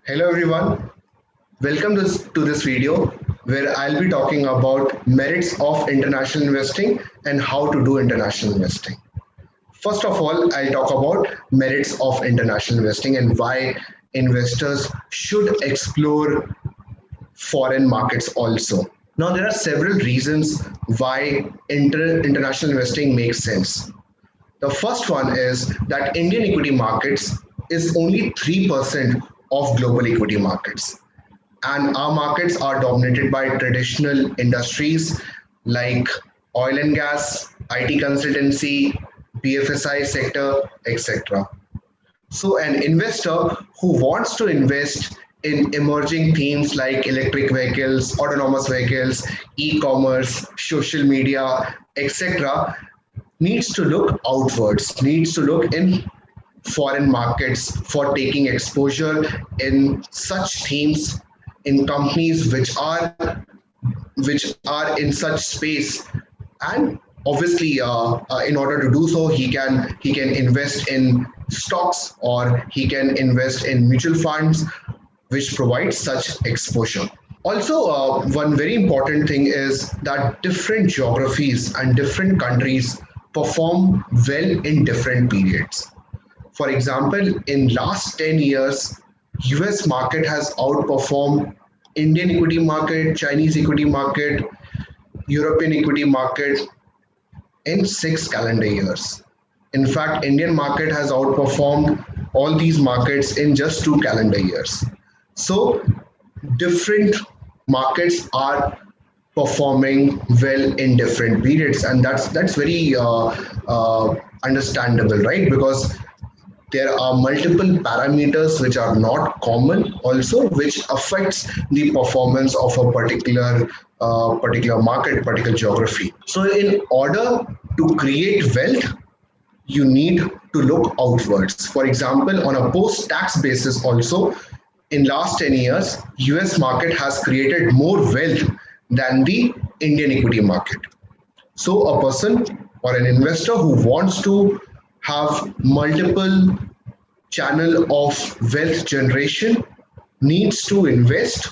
Hello everyone, welcome to this video where I'll be talking about merits of international investing and how to do international investing. First of all, I'll talk about merits of international investing and why investors should explore foreign markets also. Now, there are several reasons why international investing makes sense. The first one is that Indian equity markets is only 3% of global equity markets. And our markets are dominated by traditional industries like oil and gas, IT consultancy, BFSI sector, etc. So, an investor who wants to invest in emerging themes like electric vehicles, autonomous vehicles, e commerce, social media, etc., needs to look outwards, needs to look in foreign markets for taking exposure in such themes in companies which are in such space. And obviously in order to do so he can invest in stocks or he can invest in mutual funds which provide such exposure. Also, one very important thing is that different geographies and different countries perform well in different periods. For example, in last 10 years, US market has outperformed Indian equity market, Chinese equity market, European equity market in 6 calendar years. In fact, Indian market has outperformed all these markets in just 2 calendar years. So different markets are performing well in different periods, and that's very understandable, right? Because there are multiple parameters which are not common also which affects the performance of a particular market, particular geography. So in order to create wealth, you need to look outwards. For example, on a post tax basis also, in last 10 years, US market has created more wealth than the Indian equity market. So a person or an investor who wants to have multiple channel of wealth generation needs to invest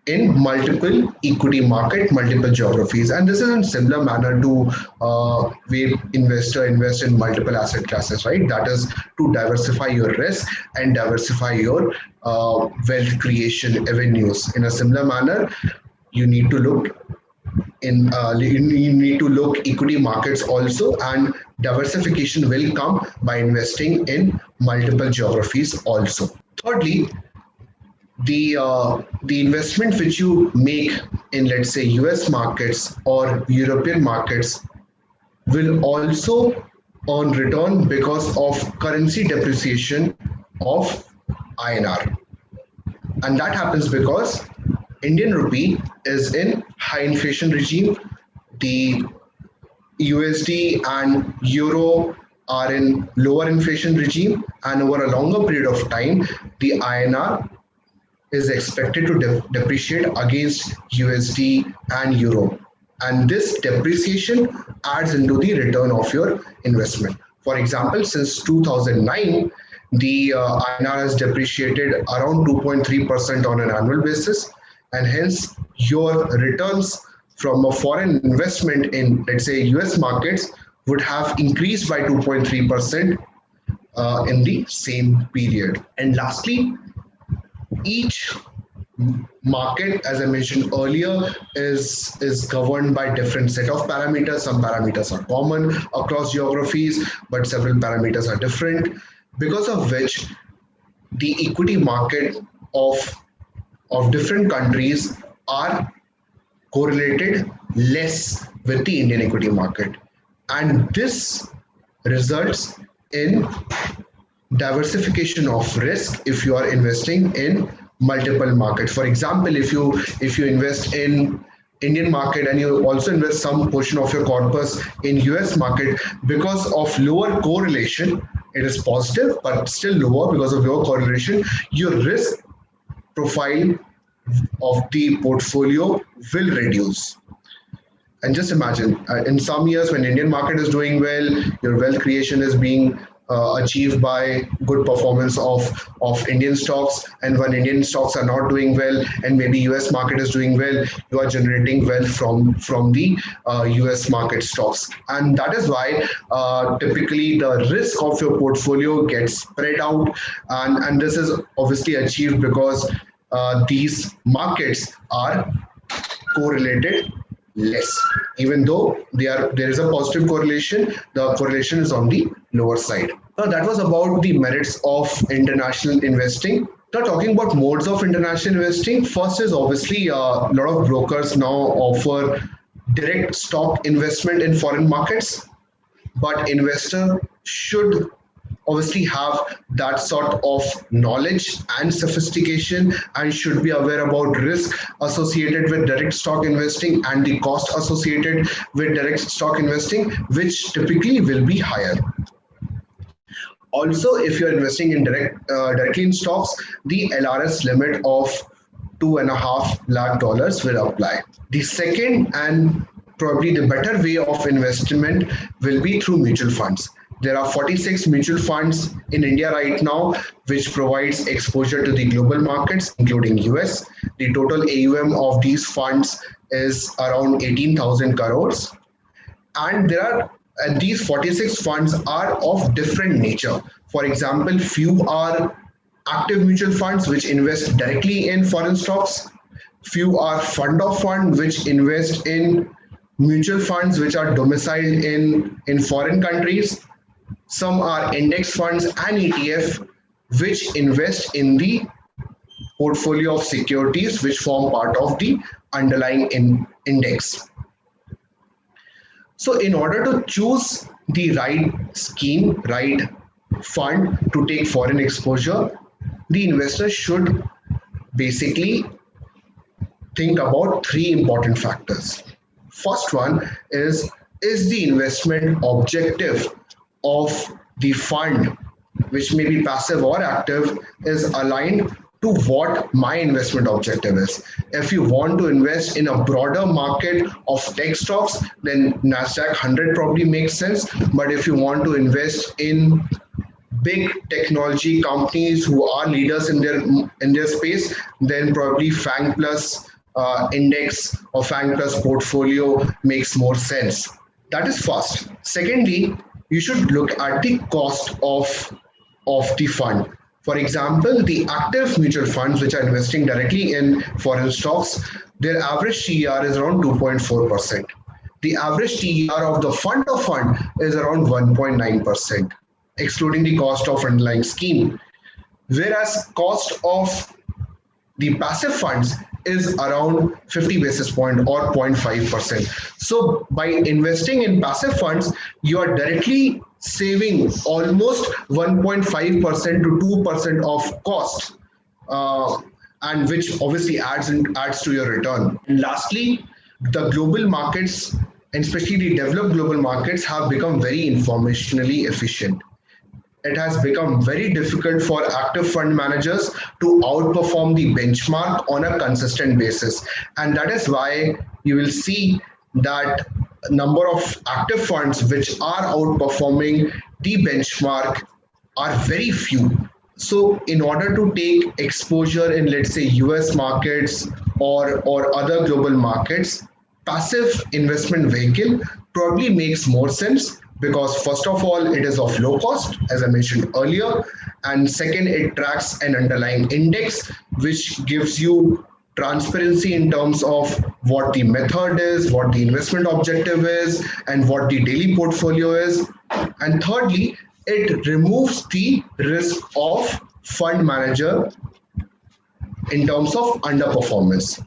in multiple equity market, multiple geographies. And this is in similar manner to where investor invest in multiple asset classes, right? That is to diversify your risk and diversify your wealth creation avenues. In a similar manner, you need to look you need to look equity markets also, and diversification will come by investing in multiple geographies also. Thirdly, the investment which you make in, let's say, US markets or European markets will also earn return because of currency depreciation of INR. And that happens because Indian rupee is in high inflation regime. The USD and Euro are in lower inflation regime, and over a longer period of time, the INR is expected to depreciate against USD and Euro. And this depreciation adds into the return of your investment. For example, since 2009, the INR has depreciated around 2.3% on an annual basis, and hence your returns from a foreign investment in, let's say, US markets would have increased by 2.3% in the same period. And lastly, each market, as I mentioned earlier, is governed by different set of parameters. Some parameters are common across geographies, but several parameters are different, because of which the equity market of different countries are correlated less with the Indian equity market. And this results in diversification of risk if you are investing in multiple markets. For example, if you invest in Indian market and you also invest some portion of your corpus in US market, because of lower correlation, it is positive but still lower because of lower correlation, your risk profile of the portfolio will reduce. And just imagine, in some years when Indian market is doing well, your wealth creation is being achieved by good performance of Indian stocks. And when Indian stocks are not doing well, and maybe US market is doing well, you are generating wealth from the US market stocks. And that is why typically the risk of your portfolio gets spread out, and this is obviously achieved because these markets are correlated less. Even though there is a positive correlation, the correlation is on the lower side. Now that was about the merits of international investing. Now talking about modes of international investing, first is obviously a lot of brokers now offer direct stock investment in foreign markets, but investor should obviously have that sort of knowledge and sophistication, and should be aware about risk associated with direct stock investing and the cost associated with direct stock investing, which typically will be higher. Also, if you're investing in directly in stocks, the LRS limit of $2.5 lakh will apply. The second and probably the better way of investment will be through mutual funds. There are 46 mutual funds in India right now, which provides exposure to the global markets, including US. The total AUM of these funds is around 18,000 crores. And these 46 funds are of different nature. For example, few are active mutual funds which invest directly in foreign stocks. Few are fund of fund which invest in mutual funds which are domiciled in foreign countries. Some are index funds and ETF which invest in the portfolio of securities which form part of the underlying index. So in order to choose the right scheme, right fund to take foreign exposure, the investor should basically think about three important factors. First one is the investment objective of the fund, which may be passive or active, is aligned to what my investment objective is. If you want to invest in a broader market of tech stocks, then Nasdaq 100 probably makes sense. But if you want to invest in big technology companies who are leaders in their space, then probably FANG Plus index or FANG Plus portfolio makes more sense. That is first. Secondly, you should look at the cost of the fund. For example, the active mutual funds which are investing directly in foreign stocks, their average TER is around 2.4%. The average TER of the fund of fund is around 1.9%, excluding the cost of underlying scheme. Whereas cost of the passive funds is around 50 basis point or 0.5%. So by investing in passive funds, you are directly saving almost 1.5% to 2% of cost, and which obviously adds to your return. And lastly, the global markets, and especially the developed global markets, have become very informationally efficient. It has become very difficult for active fund managers to outperform the benchmark on a consistent basis. And that is why you will see that number of active funds which are outperforming the benchmark are very few. So in order to take exposure in, let's say, US markets or other global markets, passive investment vehicle probably makes more sense, because first of all, it is of low cost, as I mentioned earlier, and second, it tracks an underlying index, which gives you transparency in terms of what the method is, what the investment objective is, and what the daily portfolio is. And thirdly, it removes the risk of fund manager in terms of underperformance,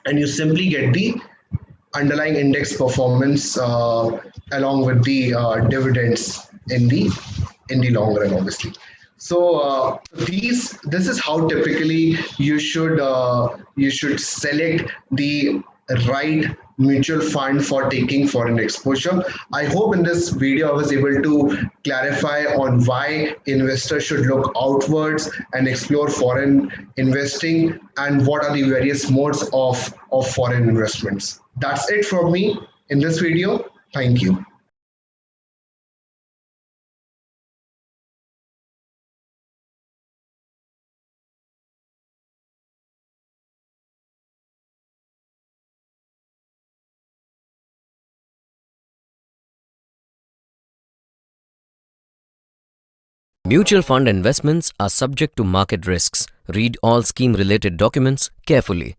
and you simply get the underlying index performance along with the dividends in the long run, obviously. So this is how typically you should select the right mutual fund for taking foreign exposure. I hope in this video I was able to clarify on why investors should look outwards and explore foreign investing, and what are the various modes of foreign investments. That's it from me in this video. Thank you. Mutual fund investments are subject to market risks. Read all scheme related documents carefully.